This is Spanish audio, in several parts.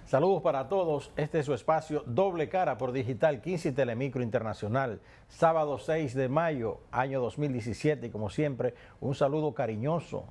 Saludos para todos, este es su espacio Doble Cara por Digital 15 y Telemicro Internacional, sábado 6 de mayo, año 2017, y como siempre, un saludo cariñoso,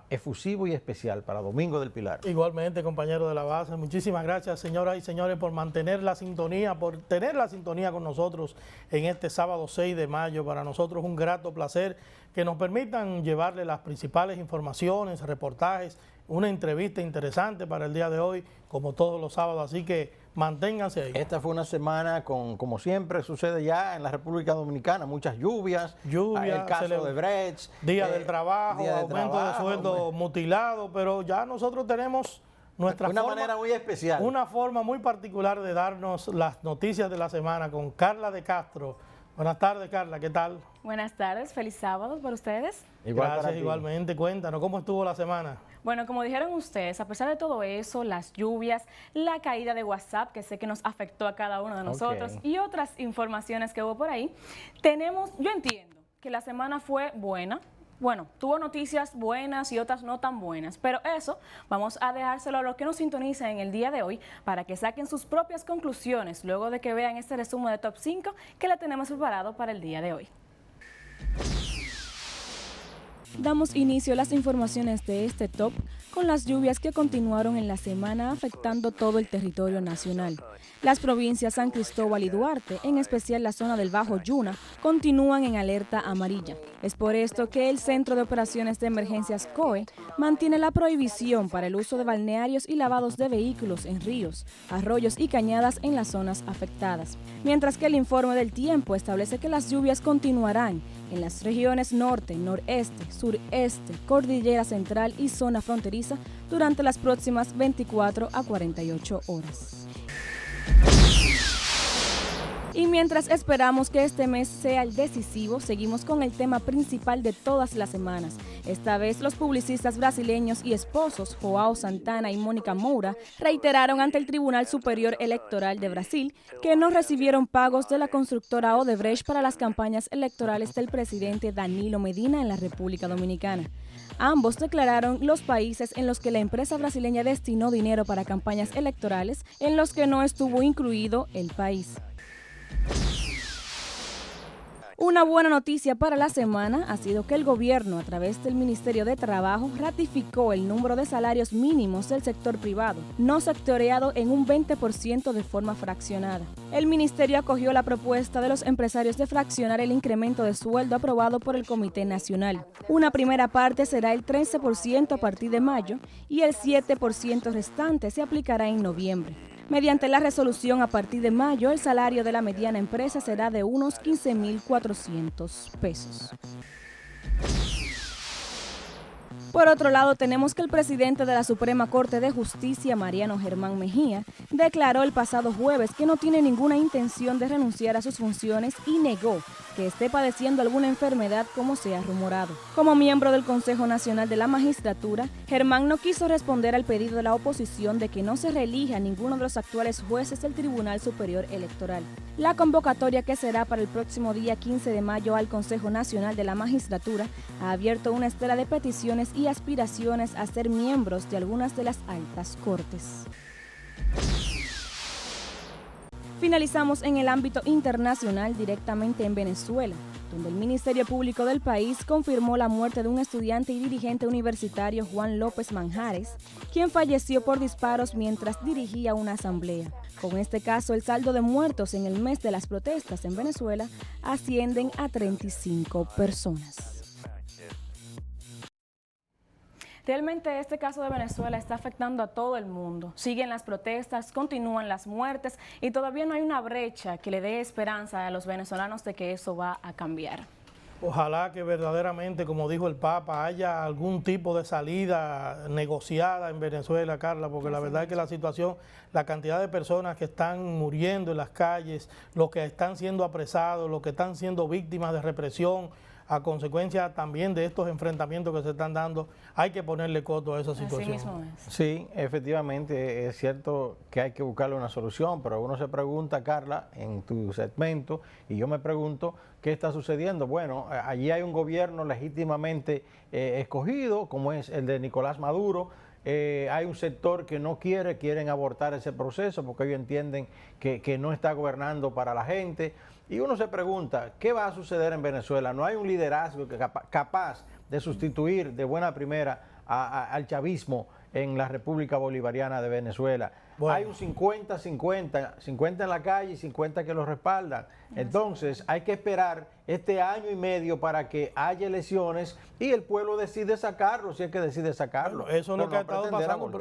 efusivo y especial para Domingo del Pilar. Igualmente, compañero de la base, muchísimas gracias, señoras y señores, por mantener la sintonía, por tener la sintonía con nosotros en este sábado 6 de mayo. Para nosotros es un grato placer que nos permitan llevarle las principales informaciones, reportajes, una entrevista interesante para el día de hoy, como todos los sábados, así que manténganse ahí. Esta fue una semana con, como siempre sucede ya en la República Dominicana, muchas lluvias, el caso de Brecht, Día del Trabajo, aumento de sueldo mutilado, pero ya nosotros tenemos nuestra manera muy especial. Una forma muy particular de darnos las noticias de la semana con Carla de Castro. Buenas tardes, Carla, ¿qué tal? Buenas tardes, feliz sábado para ustedes. Gracias, igualmente. Cuéntanos, ¿cómo estuvo la semana? Bueno, como dijeron ustedes, a pesar de todo eso, las lluvias, la caída de WhatsApp, que sé que nos afectó a cada uno de nosotros, y otras informaciones que hubo por ahí, yo entiendo que la semana fue buena. Bueno, tuvo noticias buenas y otras no tan buenas, pero eso vamos a dejárselo a los que nos sintonizan en el día de hoy para que saquen sus propias conclusiones luego de que vean este resumen de Top 5 que le tenemos preparado para el día de hoy. Damos inicio a las informaciones de este top con las lluvias que continuaron en la semana afectando todo el territorio nacional. Las provincias San Cristóbal y Duarte, en especial la zona del Bajo Yuna, continúan en alerta amarilla. Es por esto que el Centro de Operaciones de Emergencias COE mantiene la prohibición para el uso de balnearios y lavados de vehículos en ríos, arroyos y cañadas en las zonas afectadas. Mientras que el informe del tiempo establece que las lluvias continuarán en las regiones norte, noreste, sureste, cordillera central y zona fronteriza durante las próximas 24 a 48 horas. Y mientras esperamos que este mes sea el decisivo, seguimos con el tema principal de todas las semanas. Esta vez los publicistas brasileños y esposos, João Santana y Mónica Moura, reiteraron ante el Tribunal Superior Electoral de Brasil que no recibieron pagos de la constructora Odebrecht para las campañas electorales del presidente Danilo Medina en la República Dominicana. Ambos declararon los países en los que la empresa brasileña destinó dinero para campañas electorales en los que no estuvo incluido el país. Una buena noticia para la semana ha sido que el gobierno, a través del Ministerio de Trabajo, ratificó el número de salarios mínimos del sector privado, no sectoreado en un 20% de forma fraccionada. El ministerio acogió la propuesta de los empresarios de fraccionar el incremento de sueldo aprobado por el Comité Nacional. Una primera parte será el 13% a partir de mayo y el 7% restante se aplicará en noviembre. Mediante la resolución a partir de mayo, el salario de la mediana empresa será de unos 15.400 pesos. Por otro lado, tenemos que el presidente de la Suprema Corte de Justicia, Mariano Germán Mejía, declaró el pasado jueves que no tiene ninguna intención de renunciar a sus funciones y negó que esté padeciendo alguna enfermedad como se ha rumorado. Como miembro del Consejo Nacional de la Magistratura, Germán no quiso responder al pedido de la oposición de que no se reelija a ninguno de los actuales jueces del Tribunal Superior Electoral. La convocatoria, que será para el próximo día 15 de mayo al Consejo Nacional de la Magistratura, ha abierto una estela de peticiones y aspiraciones a ser miembros de algunas de las altas cortes. Finalizamos en el ámbito internacional, directamente en Venezuela, donde el Ministerio Público del país confirmó la muerte de un estudiante y dirigente universitario, Juan López Manjares, quien falleció por disparos mientras dirigía una asamblea. Con este caso, el saldo de muertos en el mes de las protestas en Venezuela ascienden a 35 personas. Realmente este caso de Venezuela está afectando a todo el mundo. Siguen las protestas, continúan las muertes y todavía no hay una brecha que le dé esperanza a los venezolanos de que eso va a cambiar. Ojalá que verdaderamente, como dijo el Papa, haya algún tipo de salida negociada en Venezuela, Carla, porque la verdad es que la situación, la cantidad de personas que están muriendo en las calles, los que están siendo apresados, los que están siendo víctimas de represión, a consecuencia también de estos enfrentamientos que se están dando, hay que ponerle coto a esa situación. Así mismo es. Sí, efectivamente, es cierto que hay que buscarle una solución, pero uno se pregunta, Carla, en tu segmento, y yo me pregunto, ¿qué está sucediendo? Bueno, allí hay un gobierno legítimamente escogido, como es el de Nicolás Maduro, Hay un sector que no quieren abortar ese proceso porque ellos entienden que no está gobernando para la gente. Y uno se pregunta, ¿qué va a suceder en Venezuela? No hay un liderazgo capaz de sustituir de buena primera al chavismo en la República Bolivariana de Venezuela. Bueno. Hay un 50-50, 50 en la calle y 50 que lo respaldan. Entonces hay que esperar este año y medio para que haya elecciones y el pueblo decide sacarlo, si es que decide sacarlo. Bueno, eso es lo que ha estado pasando.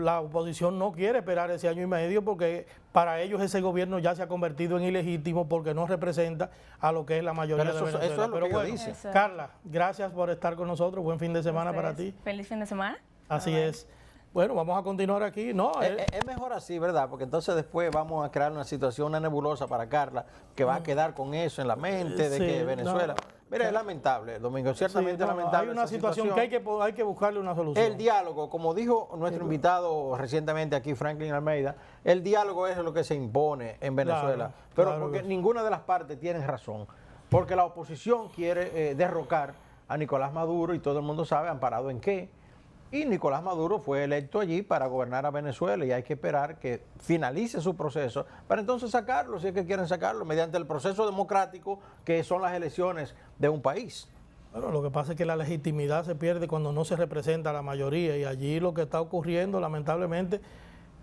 La oposición no quiere esperar ese año y medio porque para ellos ese gobierno ya se ha convertido en ilegítimo porque no representa a lo que es la mayoría de Venezuela. Eso es lo que bueno, dice. Carla, gracias por estar con nosotros. Buen fin de semana para ti. Feliz fin de semana. Así es. Bueno, vamos a continuar aquí. No, es mejor así, ¿verdad? Porque entonces después vamos a crear una situación, una nebulosa para Carla, que va a quedar con eso en la mente de que Venezuela... Mira, es lamentable, Domingo, ciertamente lamentable. Hay una situación que hay que buscarle una solución. El diálogo, como dijo nuestro invitado recientemente aquí, Franklin Almeida, el diálogo es lo que se impone en Venezuela. Pero porque ninguna de las partes tiene razón. Porque la oposición quiere derrocar a Nicolás Maduro y todo el mundo sabe amparado en qué. Y Nicolás Maduro fue electo allí para gobernar a Venezuela y hay que esperar que finalice su proceso para entonces sacarlo, si es que quieren sacarlo, mediante el proceso democrático que son las elecciones de un país. Bueno, lo que pasa es que la legitimidad se pierde cuando no se representa a la mayoría y allí lo que está ocurriendo, lamentablemente,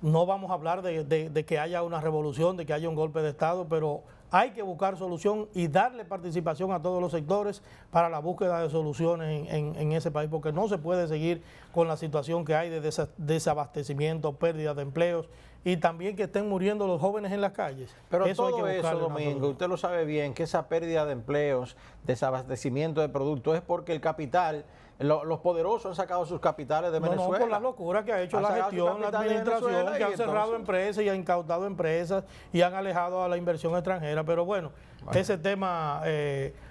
no vamos a hablar de que haya una revolución, de que haya un golpe de Estado, pero hay que buscar solución y darle participación a todos los sectores para la búsqueda de soluciones en ese país, porque no se puede seguir con la situación que hay de desabastecimiento, pérdida de empleos y también que estén muriendo los jóvenes en las calles. Pero todo eso, Domingo, usted lo sabe bien, que esa pérdida de empleos, desabastecimiento de productos es porque el capital... Los poderosos han sacado sus capitales de Venezuela. No, por la locura que ha hecho la gestión, la administración, que han cerrado empresas y han incautado empresas y han alejado a la inversión extranjera. Pero bueno, ese tema,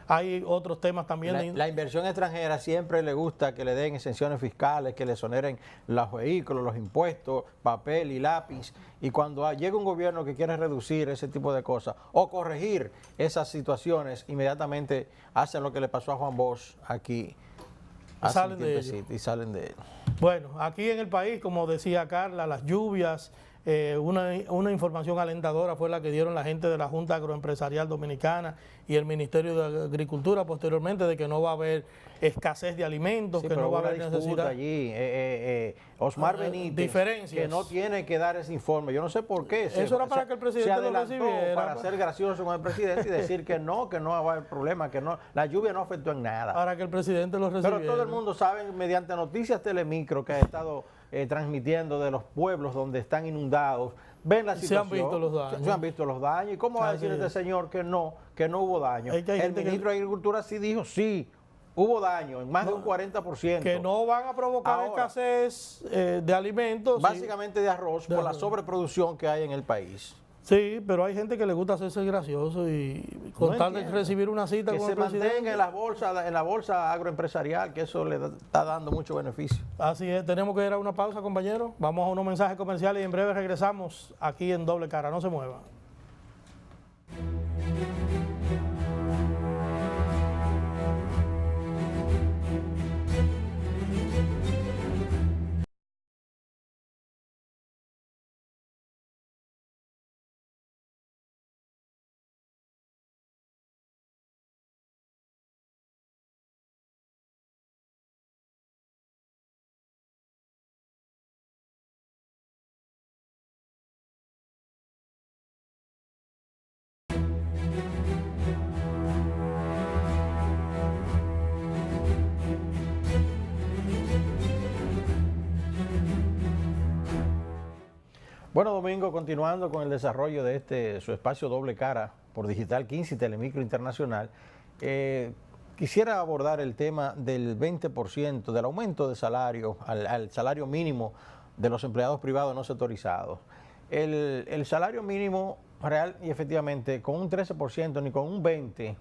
hay otros temas también. La inversión extranjera siempre le gusta que le den exenciones fiscales, que le exoneren los vehículos, los impuestos, papel y lápiz. Y cuando llega un gobierno que quiere reducir ese tipo de cosas o corregir esas situaciones, inmediatamente hacen lo que le pasó a Juan Bosch aquí. Salen de ellos. Y salen de él. Bueno, aquí en el país, como decía Carla, las lluvias, una información alentadora fue la que dieron la gente de la Junta Agroempresarial Dominicana y el Ministerio de Agricultura posteriormente de que no va a haber escasez de alimentos, que no va a haber necesidad. Allí, Osmar Benítez, que no tiene que dar ese informe. Yo no sé por qué. Eso era para que el presidente lo recibiera. Para ser gracioso con el presidente y decir que no va a haber problema, que no, la lluvia no afectó en nada. Para que el presidente lo recibiera. Pero todo el mundo sabe, mediante Noticias Telemicro, que ha estado transmitiendo de los pueblos donde están inundados, ven la situación. Se han visto los daños. Se han visto los daños. ¿Y cómo va a decir este señor que no hubo daño? El ministro de Agricultura sí dijo, sí, hubo daño, en más de un 40%. Que no van a provocar escasez de alimentos. Básicamente de arroz, por la sobreproducción que hay en el país. Sí, pero hay gente que le gusta hacerse gracioso y con tal de recibir una cita con el presidente. Que se mantenga en la bolsa agroempresarial, que eso le está dando mucho beneficio. Así es, tenemos que ir a una pausa, compañeros. Vamos a unos mensajes comerciales y en breve regresamos aquí en Doble Cara. No se muevan. Bueno, Domingo, continuando con el desarrollo de su espacio Doble Cara por Digital 15 y Telemicro Internacional, quisiera abordar el tema del 20% del aumento de salario al salario mínimo de los empleados privados no sectorizados. El salario mínimo real y efectivamente con un 13% ni con un 20%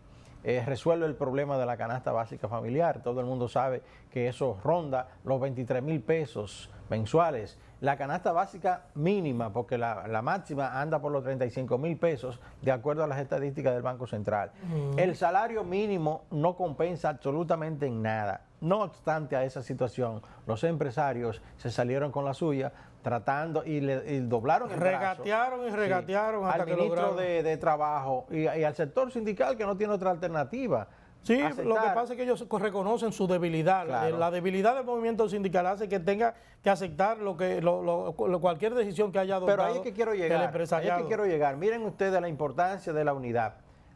resuelve el problema de la canasta básica familiar. Todo el mundo sabe que eso ronda los 23,000 pesos mensuales. La canasta básica mínima, porque la máxima anda por los 35,000 pesos, de acuerdo a las estadísticas del Banco Central. El salario mínimo no compensa absolutamente en nada. No obstante a esa situación, los empresarios se salieron con la suya, tratando y doblaron el regatearon brazo, y regatearon hasta al que ministro lograron. de Trabajo y al sector sindical, que no tiene otra alternativa. Sí, aceptar. lo que pasa es que ellos reconocen su debilidad. Claro. La debilidad del movimiento sindical hace que tenga que aceptar cualquier decisión que haya adoptado. Pero ahí es que quiero llegar. El empresariado. Ahí es que quiero llegar. Miren ustedes la importancia de la unidad.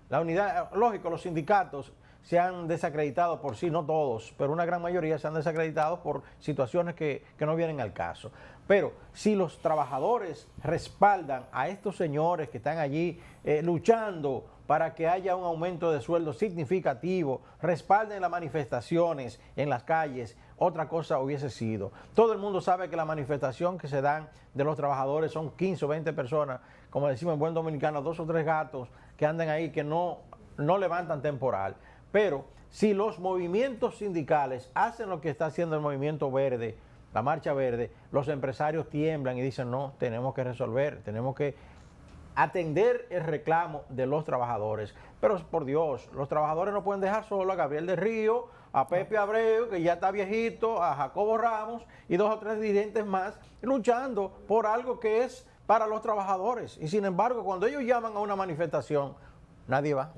La unidad, lógico, los sindicatos se han desacreditado por sí, no todos, pero una gran mayoría se han desacreditado por situaciones que no vienen al caso. Pero si los trabajadores respaldan a estos señores que están allí luchando para que haya un aumento de sueldo significativo, respalden las manifestaciones en las calles, otra cosa hubiese sido. Todo el mundo sabe que la manifestación que se dan de los trabajadores son 15 o 20 personas, como decimos en buen dominicano, 2 o 3 gatos que andan ahí que no levantan temporal. Pero si los movimientos sindicales hacen lo que está haciendo el movimiento verde, la marcha verde, los empresarios tiemblan y dicen, no, tenemos que resolver, tenemos que atender el reclamo de los trabajadores. Pero por Dios, los trabajadores no pueden dejar solo a Gabriel del Río, a Pepe Abreu, que ya está viejito, a Jacobo Ramos y 2 o 3 dirigentes más luchando por algo que es para los trabajadores. Y sin embargo, cuando ellos llaman a una manifestación, nadie va.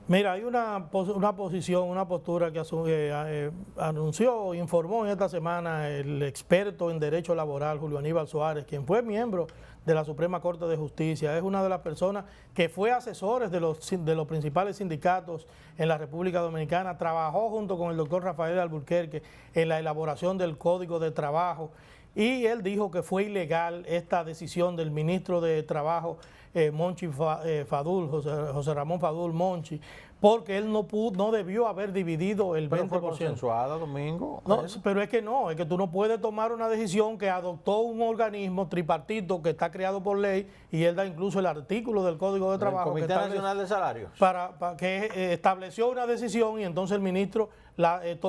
Mira, hay una postura que anunció, informó en esta semana el experto en derecho laboral, Julio Aníbal Suárez, quien fue miembro de la Suprema Corte de Justicia. Es una de las personas que fue asesores de los principales sindicatos en la República Dominicana. Trabajó junto con el doctor Rafael Alburquerque en la elaboración del Código de Trabajo. Y él dijo que fue ilegal esta decisión del ministro de Trabajo, José Ramón Fadul Monchi, porque él no debió haber dividido el 20%. Pero fue consensuada, Domingo. No, pero es que tú no puedes tomar una decisión que adoptó un organismo tripartito que está creado por ley, y él da incluso el artículo del Código de Trabajo. El Comité Nacional de Salarios. Para que estableció una decisión, y entonces el ministro,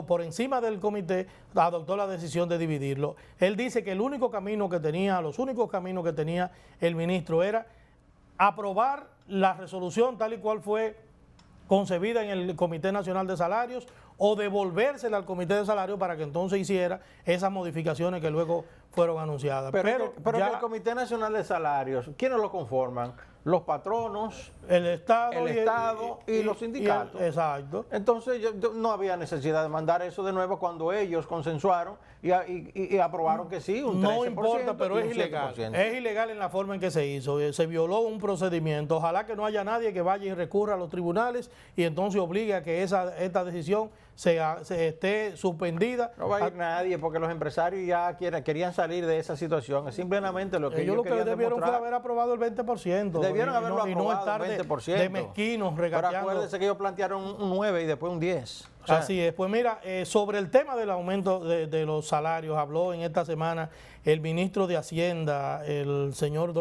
por encima del comité, adoptó la decisión de dividirlo. Él dice que los únicos caminos que tenía el ministro era aprobar la resolución tal y cual fue concebida en el Comité Nacional de Salarios, o devolvérsela al Comité de Salarios para que entonces hiciera esas modificaciones que luego fueron anunciadas. Pero el Comité Nacional de Salarios, ¿quiénes lo conforman? Los patronos, el Estado y los sindicatos. Exacto. Entonces no había necesidad de mandar eso de nuevo cuando ellos consensuaron y aprobaron que sí, un 13%. No importa, pero es 7%. ilegal. Es ilegal en la forma en que se hizo. Se violó un procedimiento. Ojalá que no haya nadie que vaya y recurra a los tribunales y entonces obligue a que esta decisión se esté suspendida. No va a ir nadie, porque los empresarios ya querían salir de esa situación. Es simplemente lo que ellos querían debieron demostrar. fue haber aprobado el 20%. Debieron haberlo aprobado, y no estar el 20%. de mezquinos regateando. Pero acuérdense que ellos plantearon un 9 y después un 10. O sea, así es. Pues mira, sobre el tema del aumento de los salarios, habló en esta semana el ministro de Hacienda, el señor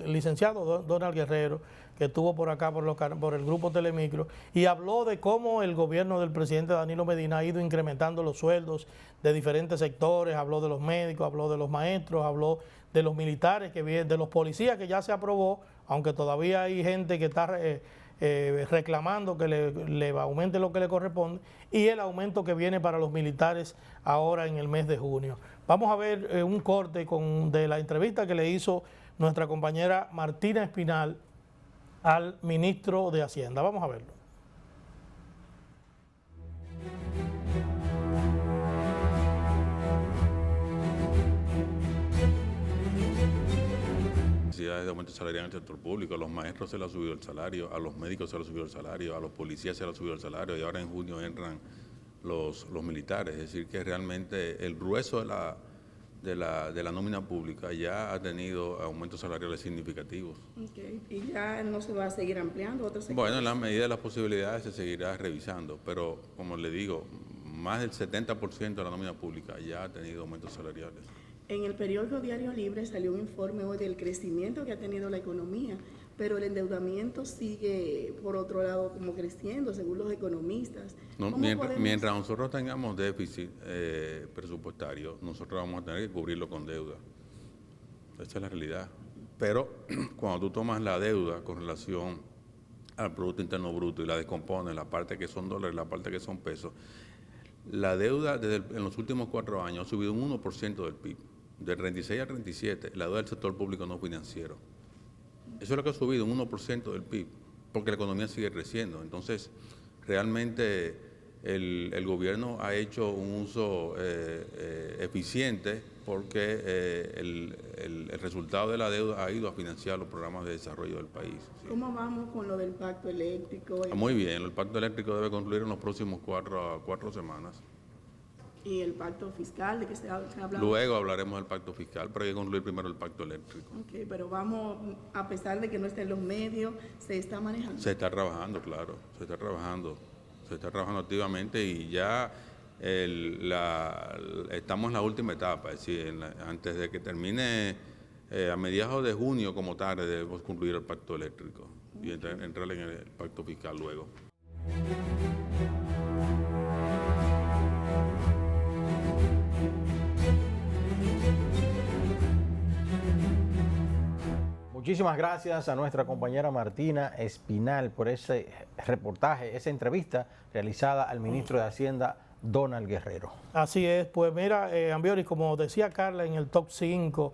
licenciado Donald Guerrero, que estuvo por acá por el grupo Telemicro, y habló de cómo el gobierno del presidente Danilo Medina ha ido incrementando los sueldos de diferentes sectores. Habló de los médicos, habló de los maestros, habló de los militares, de los policías, que ya se aprobó, aunque todavía hay gente que está reclamando que le aumente lo que le corresponde, y el aumento que viene para los militares ahora en el mes de junio. Vamos a ver un corte de la entrevista que le hizo nuestra compañera Martina Espinal al ministro de Hacienda. Vamos a verlo. De aumento salarial en el sector público, a los maestros se les ha subido el salario, a los médicos se les ha subido el salario, a los policías se les ha subido el salario, y ahora en junio entran los militares. Es decir, que realmente el grueso de la nómina pública ya ha tenido aumentos salariales significativos. Okay. ¿Y ya no se va a seguir ampliando otros sectores? Bueno, en la medida de las posibilidades se seguirá revisando, pero como le digo, más del 70% de la nómina pública ya ha tenido aumentos salariales. En el periódico Diario Libre salió un informe hoy del crecimiento que ha tenido la economía, pero el endeudamiento sigue, por otro lado, como creciendo, según los economistas. No, mientras nosotros tengamos déficit presupuestario, nosotros vamos a tener que cubrirlo con deuda. Esa es la realidad. Pero cuando tú tomas la deuda con relación al Producto Interno Bruto y la descompones, la parte que son dólares, la parte que son pesos, la deuda en los últimos 4 años ha subido un 1% del PIB. Del 36 al 37, la deuda del sector público no financiero. Eso es lo que ha subido, un 1% del PIB, porque la economía sigue creciendo. Entonces, realmente el gobierno ha hecho un uso eficiente porque el resultado de la deuda ha ido a financiar los programas de desarrollo del país. ¿Sí? ¿Cómo vamos con lo del pacto eléctrico? Muy bien, el pacto eléctrico debe concluir en los próximos 4 semanas. ¿Y el pacto fiscal de que se ha hablado? Luego hablaremos del pacto fiscal, pero hay que concluir primero el pacto eléctrico. Ok, pero vamos, a pesar de que no estén los medios, ¿se está manejando? Se está trabajando, claro, se está trabajando activamente y ya estamos en la última etapa, es decir, antes de que termine a mediados de junio como tarde debemos concluir el pacto eléctrico y entrar en el pacto fiscal luego. Muchísimas gracias a nuestra compañera Martina Espinal por ese reportaje, esa entrevista realizada al ministro de Hacienda, Donald Guerrero. Así es, pues mira, Ambiori, como decía Carla en el top 5,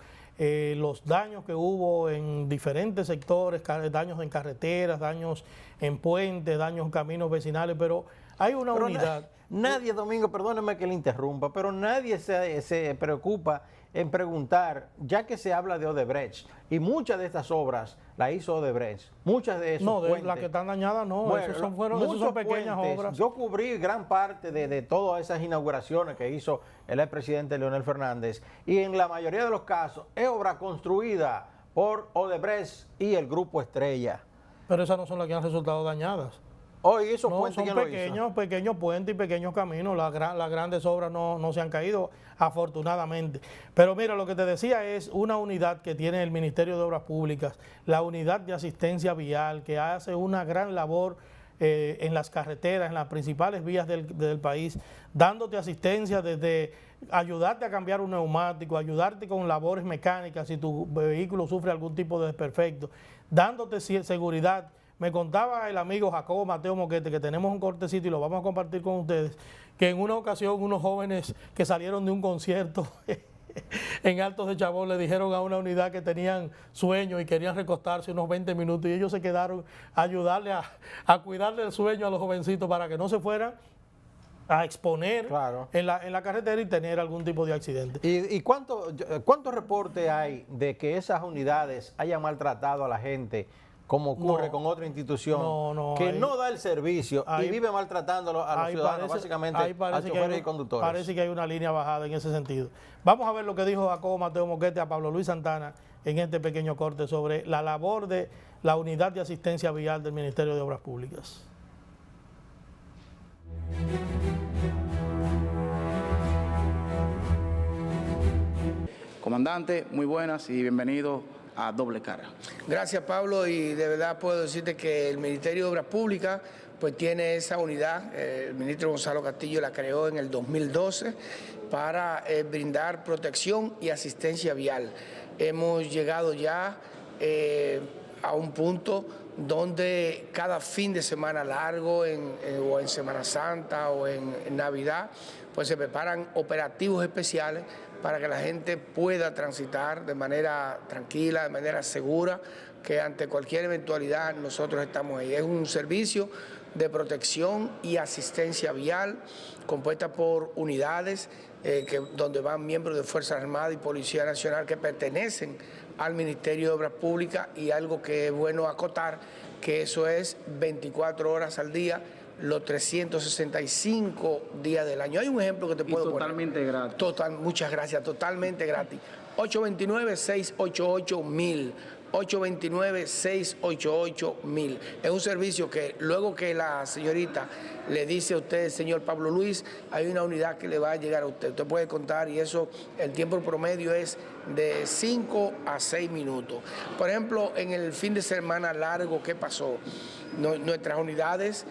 los daños que hubo en diferentes sectores, daños en carreteras, daños en puentes, daños en caminos vecinales, pero hay una unidad. Nadie, Domingo, perdóneme que le interrumpa, pero nadie se preocupa en preguntar, ya que se habla de Odebrecht, y muchas de estas obras la hizo Odebrecht, muchas de esos puentes. Las que están dañadas no, bueno, esos son pequeñas puentes, obras. Yo cubrí gran parte de todas esas inauguraciones que hizo el expresidente Leonel Fernández, y en la mayoría de los casos es obra construida por Odebrecht y el Grupo Estrella. Pero esas no son las que han resultado dañadas. Hoy esos no, puentes, son pequeños puentes y pequeños caminos. Las grandes obras no se han caído, afortunadamente. Pero mira, lo que te decía es una unidad que tiene el Ministerio de Obras Públicas, la unidad de asistencia vial, que hace una gran labor en las carreteras, en las principales vías del país, dándote asistencia desde ayudarte a cambiar un neumático, ayudarte con labores mecánicas si tu vehículo sufre algún tipo de desperfecto, dándote seguridad. Me contaba el amigo Jacobo Mateo Moquete, que tenemos un cortecito y lo vamos a compartir con ustedes, que en una ocasión unos jóvenes que salieron de un concierto en Altos de Chabón le dijeron a una unidad que tenían sueño y querían recostarse unos 20 minutos y ellos se quedaron a ayudarle a cuidarle el sueño a los jovencitos para que no se fueran a exponer en la carretera y tener algún tipo de accidente. ¿Y cuántos reportes hay de que esas unidades hayan maltratado a la gente, como ocurre con otra institución que no da el servicio y vive maltratando a los ciudadanos, básicamente a choferes y conductores? Parece que hay una línea bajada en ese sentido. Vamos a ver lo que dijo Jacobo Mateo Moquete a Pablo Luis Santana en este pequeño corte sobre la labor de la unidad de asistencia vial del Ministerio de Obras Públicas. Comandante, muy buenas y bienvenido a Doble Cara. Gracias, Pablo, y de verdad puedo decirte que el Ministerio de Obras Públicas pues tiene esa unidad. El ministro Gonzalo Castillo la creó en el 2012 para brindar protección y asistencia vial. Hemos llegado ya a un punto donde cada fin de semana largo o en Semana Santa o en Navidad pues se preparan operativos especiales para que la gente pueda transitar de manera tranquila, de manera segura, que ante cualquier eventualidad nosotros estamos ahí. Es un servicio de protección y asistencia vial compuesta por unidades donde van miembros de Fuerzas Armadas y Policía Nacional que pertenecen al Ministerio de Obras Públicas, y algo que es bueno acotar, que eso es 24 horas al día, los 365 días del año. Hay un ejemplo que te puedo poner. Totalmente gratis. Muchas gracias, totalmente gratis. 829-688-1000. 829-688-1000. Es un servicio que luego que la señorita le dice a usted, señor Pablo Luis, hay una unidad que le va a llegar a usted. Usted puede contar y eso, el tiempo promedio es de 5 a 6 minutos. Por ejemplo, en el fin de semana largo, ¿qué pasó? Nuestras unidades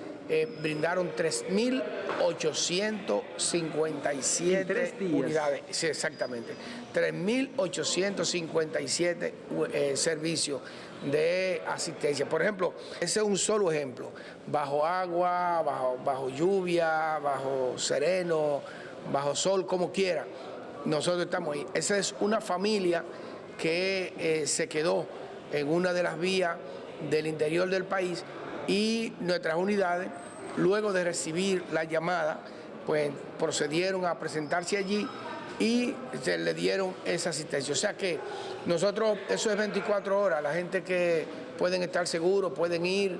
brindaron 3.857 unidades. Sí, exactamente. 3.857 servicios de asistencia. Por ejemplo, ese es un solo ejemplo. Bajo agua, bajo lluvia, bajo sereno, bajo sol, como quiera. Nosotros estamos ahí. Esa es una familia que se quedó en una de las vías del interior del país y nuestras unidades, luego de recibir la llamada, pues procedieron a presentarse allí y se le dieron esa asistencia. O sea que nosotros, eso es 24 horas, la gente que pueden estar seguros, pueden ir,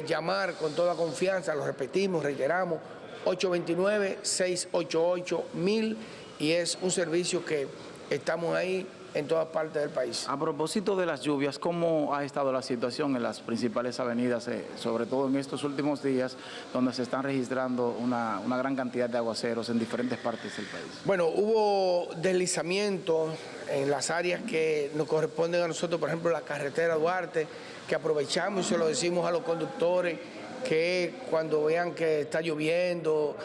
llamar con toda confianza, lo repetimos, reiteramos, 829-688-1000 y es un servicio que estamos ahí en todas partes del país. A propósito de las lluvias, ¿cómo ha estado la situación en las principales avenidas, sobre todo en estos últimos días, donde se están registrando una gran cantidad de aguaceros en diferentes partes del país? Bueno, hubo deslizamientos en las áreas que nos corresponden a nosotros, por ejemplo, la carretera Duarte, que aprovechamos y se lo decimos a los conductores, que cuando vean que está lloviendo,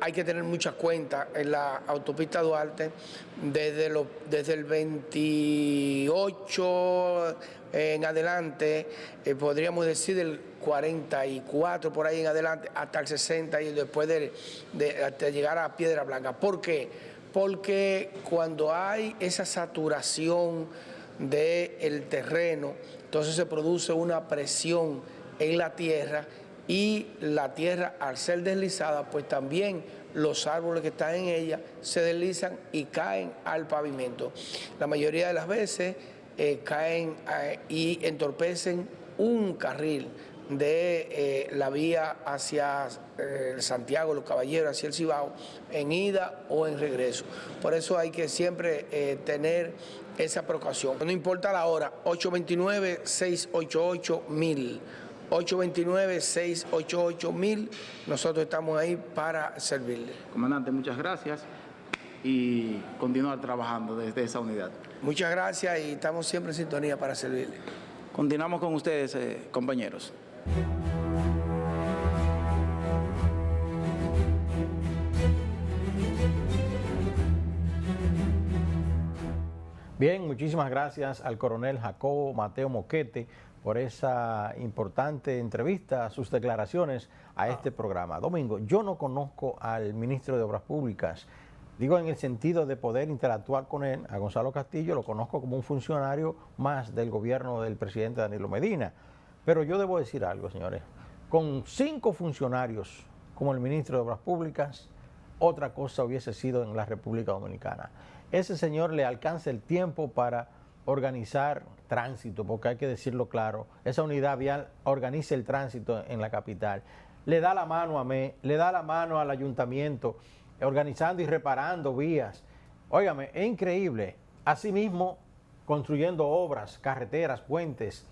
hay que tener mucha cuenta en la autopista Duarte, desde el 28 en adelante, podríamos decir del 44 por ahí en adelante, hasta el 60 y después hasta llegar a Piedra Blanca. ¿Por qué? Porque cuando hay esa saturación del terreno, entonces se produce una presión en la tierra y la tierra, al ser deslizada, pues también los árboles que están en ella se deslizan y caen al pavimento. La mayoría de las veces caen y entorpecen un carril de la vía hacia Santiago, Los Caballeros, hacia el Cibao, en ida o en regreso. Por eso hay que siempre tener esa precaución. No importa la hora, 829-688-1000. 829-688-1000, nosotros estamos ahí para servirle. Comandante, muchas gracias y continuar trabajando desde esa unidad. Muchas gracias y estamos siempre en sintonía para servirle. Continuamos con ustedes, compañeros. Bien, muchísimas gracias al coronel Jacobo Mateo Moquete por esa importante entrevista, sus declaraciones a este programa. Domingo, yo no conozco al ministro de Obras Públicas, digo en el sentido de poder interactuar con él. A Gonzalo Castillo lo conozco como un funcionario más del gobierno del presidente Danilo Medina, pero yo debo decir algo, señores, con 5 funcionarios como el ministro de Obras Públicas, otra cosa hubiese sido en la República Dominicana. Ese señor le alcanza el tiempo para organizar tránsito, porque hay que decirlo claro, esa unidad vial organiza el tránsito en la capital, le da la mano a MES, le da la mano al ayuntamiento, organizando y reparando vías. Óigame, es increíble. Asimismo, construyendo obras, carreteras, puentes.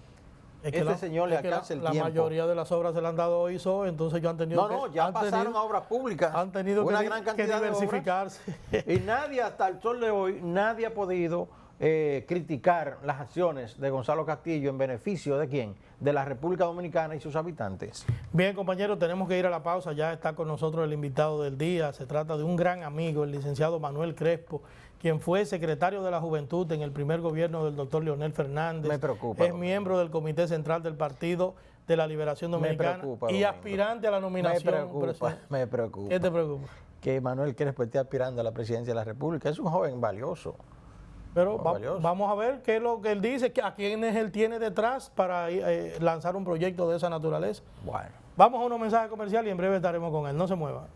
Es que este señor le alcanza el tiempo. La mayoría de las obras se le han dado hoy, entonces ellos han tenido ya pasaron a obras públicas. Han tenido una que, gran cantidad que diversificarse. De obras. Y nadie, hasta el sol de hoy, nadie ha podido criticar las acciones de Gonzalo Castillo en beneficio de ¿quién? De la República Dominicana y sus habitantes. Bien, compañeros, tenemos que ir a la pausa. Ya está con nosotros el invitado del día. Se trata de un gran amigo, el licenciado Manuel Crespo, quien fue secretario de la Juventud en el primer gobierno del doctor Leonel Fernández. Me preocupa. Es miembro del Comité Central del Partido de la Liberación Dominicana y aspirante a la nominación. Me preocupa. ¿Qué te preocupa? Que Manuel Crespo esté aspirando a la presidencia de la República. Es un joven valioso. Pero vamos a ver qué es lo que él dice, a quiénes él tiene detrás para lanzar un proyecto de esa naturaleza. Bueno. Vamos a unos mensajes comerciales y en breve estaremos con él. No se mueva.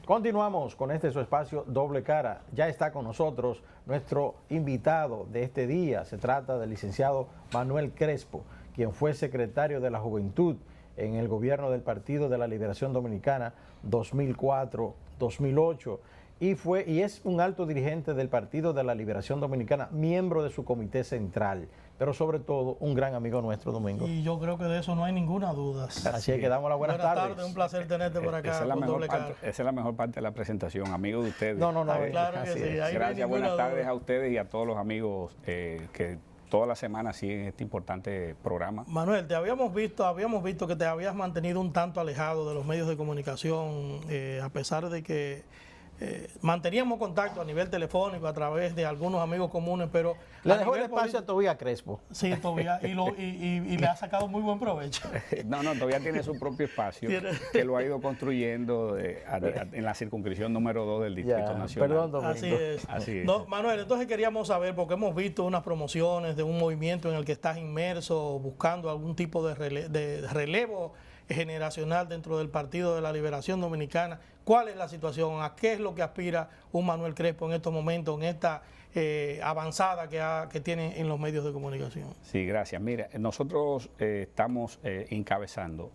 Continuamos con su espacio Doble Cara. Ya está con nosotros nuestro invitado de este día. Se trata del licenciado Manuel Crespo, quien fue secretario de la Juventud en el gobierno del Partido de la Liberación Dominicana 2004-2008 y es un alto dirigente del Partido de la Liberación Dominicana, miembro de su comité central, pero sobre todo un gran amigo nuestro, Domingo. Y yo creo que de eso no hay ninguna duda. Así es que damos las buenas tardes. Un placer tenerte por acá. Esa es la mejor parte de la presentación, amigo de ustedes. No, claro que sí. Gracias, buenas tardes a ustedes y a todos los amigos que toda la semana siguen este importante programa. Manuel, habíamos visto que te habías mantenido un tanto alejado de los medios de comunicación, a pesar de que manteníamos contacto a nivel telefónico a través de algunos amigos comunes, pero... Le dejó el espacio a Tobías Crespo. Sí, Tobías, y le ha sacado muy buen provecho. No, Tobías tiene su propio espacio, que lo ha ido construyendo en la circunscripción número 2 del Distrito Nacional. Perdón, Domingo. Así es. No, Manuel, entonces queríamos saber, porque hemos visto unas promociones de un movimiento en el que estás inmerso, buscando algún tipo de relevo generacional dentro del Partido de la Liberación Dominicana. ¿Cuál es la situación? ¿A qué es lo que aspira un Manuel Crespo en estos momentos, en esta avanzada que tiene en los medios de comunicación? Sí, gracias. Mira, nosotros estamos encabezando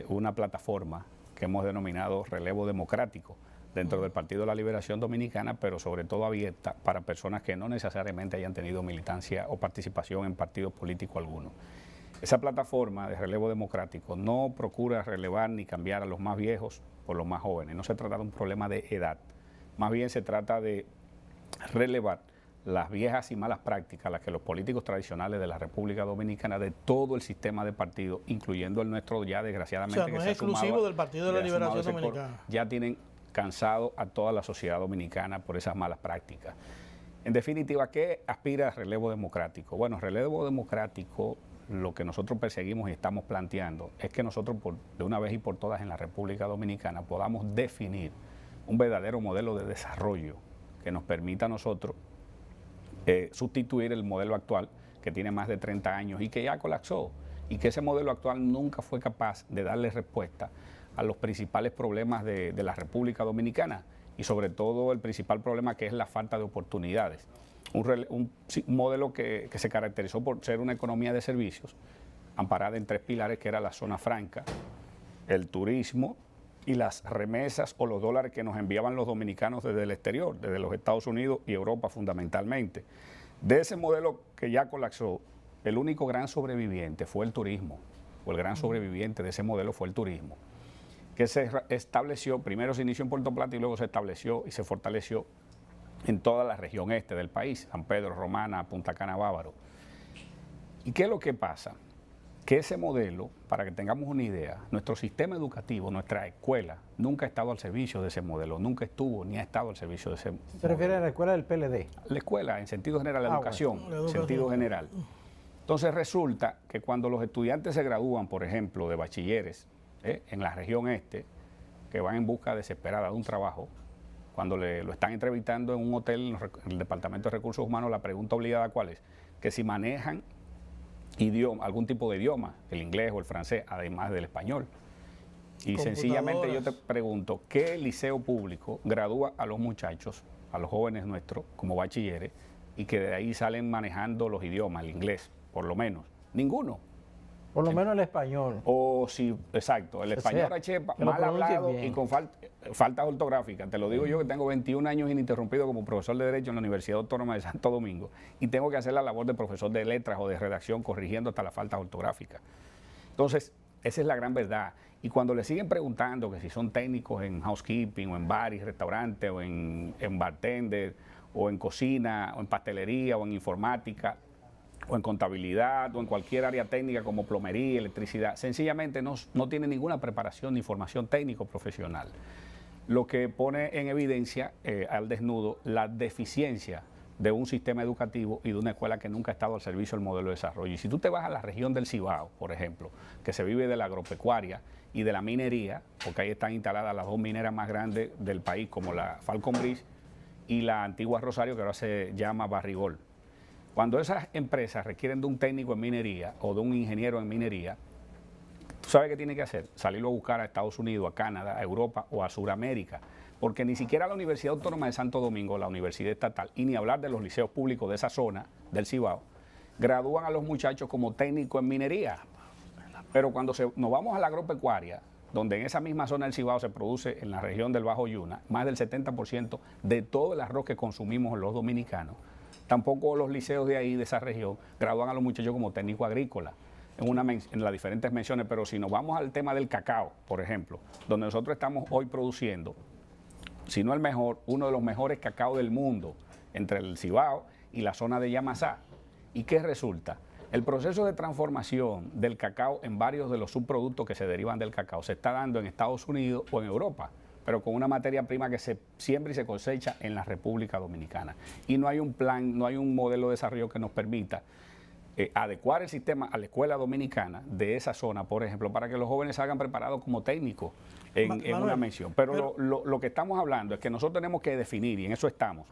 una plataforma que hemos denominado Relevo Democrático dentro del Partido de la Liberación Dominicana, pero sobre todo abierta para personas que no necesariamente hayan tenido militancia o participación en partido político alguno. Esa plataforma de relevo democrático no procura relevar ni cambiar a los más viejos por los más jóvenes. No se trata de un problema de edad. Más bien se trata de relevar las viejas y malas prácticas, las que los políticos tradicionales de la República Dominicana, de todo el sistema de partidos, incluyendo el nuestro ya desgraciadamente, o sea, no es exclusivo del Partido de la Liberación Dominicana, ya tienen cansado a toda la sociedad dominicana por esas malas prácticas. En definitiva, ¿a qué aspira relevo democrático? Bueno, relevo democrático, lo que nosotros perseguimos y estamos planteando es que nosotros de una vez y por todas en la República Dominicana podamos definir un verdadero modelo de desarrollo que nos permita a nosotros sustituir el modelo actual que tiene más de 30 años y que ya colapsó, y que ese modelo actual nunca fue capaz de darle respuesta a los principales problemas de la República Dominicana y sobre todo el principal problema, que es la falta de oportunidades. Un modelo que se caracterizó por ser una economía de servicios amparada en 3 pilares, que era la zona franca, el turismo y las remesas o los dólares que nos enviaban los dominicanos desde el exterior, desde los Estados Unidos y Europa fundamentalmente. De ese modelo que ya colapsó, el único gran sobreviviente fue el turismo, o el gran sobreviviente de ese modelo fue el turismo, que se estableció, primero se inició en Puerto Plata y luego se estableció y se fortaleció en toda la región este del país, San Pedro, Romana, Punta Cana, Bávaro. ¿Y qué es lo que pasa? Que ese modelo, para que tengamos una idea, nuestro sistema educativo, nuestra escuela, nunca ha estado al servicio de ese modelo, nunca estuvo ni ha estado al servicio de ese modelo. ¿Se refiere a la escuela del PLD? La escuela, en sentido general, la educación, en sentido general. Entonces resulta que cuando los estudiantes se gradúan, por ejemplo, de bachilleres, en la región este, que van en busca desesperada de un trabajo, cuando lo están entrevistando en un hotel, en el Departamento de Recursos Humanos, la pregunta obligada, ¿cuál es? Que si manejan algún tipo de idioma, el inglés o el francés, además del español. Y sencillamente yo te pregunto, ¿qué liceo público gradúa a los muchachos, a los jóvenes nuestros, como bachilleres, y que de ahí salen manejando los idiomas, el inglés, por lo menos? Ninguno. Por lo menos el español. O sí, exacto, el español achepa, mal hablado y con faltas ortográficas. Te lo digo yo, que tengo 21 años ininterrumpido como profesor de Derecho en la Universidad Autónoma de Santo Domingo y tengo que hacer la labor de profesor de letras o de redacción corrigiendo hasta las faltas ortográficas. Entonces, esa es la gran verdad. Y cuando le siguen preguntando que si son técnicos en housekeeping o en bar y restaurante o en bartender o en cocina o en pastelería o en informática, o en contabilidad, o en cualquier área técnica como plomería, electricidad, sencillamente no tiene ninguna preparación ni formación técnico-profesional. Lo que pone en evidencia al desnudo la deficiencia de un sistema educativo y de una escuela que nunca ha estado al servicio del modelo de desarrollo. Y si tú te vas a la región del Cibao, por ejemplo, que se vive de la agropecuaria y de la minería, porque ahí están instaladas las 2 mineras más grandes del país, como la Falcon Bridge y la antigua Rosario, que ahora se llama Barrigol. Cuando esas empresas requieren de un técnico en minería o de un ingeniero en minería, ¿tú sabes qué tiene que hacer? Salirlo a buscar a Estados Unidos, a Canadá, a Europa o a Sudamérica. porque ni siquiera la Universidad Autónoma de Santo Domingo, la Universidad Estatal, y ni hablar de los liceos públicos de esa zona del Cibao, gradúan a los muchachos como técnicos en minería. Pero cuando nos vamos a la agropecuaria, donde en esa misma zona del Cibao se produce en la región del Bajo Yuna más del 70% de todo el arroz que consumimos los dominicanos, tampoco los liceos de ahí, de esa región, gradúan a los muchachos como técnico agrícola en las diferentes menciones. Pero si nos vamos al tema del cacao, por ejemplo, donde nosotros estamos hoy produciendo, si no el mejor, uno de los mejores cacao del mundo, entre el Cibao y la zona de Yamasá. ¿Y qué resulta? El proceso de transformación del cacao en varios de los subproductos que se derivan del cacao se está dando en Estados Unidos o en Europa, pero con una materia prima que se siembra y se cosecha en la República Dominicana. Y no hay un plan, no hay un modelo de desarrollo que nos permita adecuar el sistema a la escuela dominicana de esa zona, por ejemplo, para que los jóvenes salgan preparados como técnicos en una mención. Pero lo que estamos hablando es que nosotros tenemos que definir, y en eso estamos,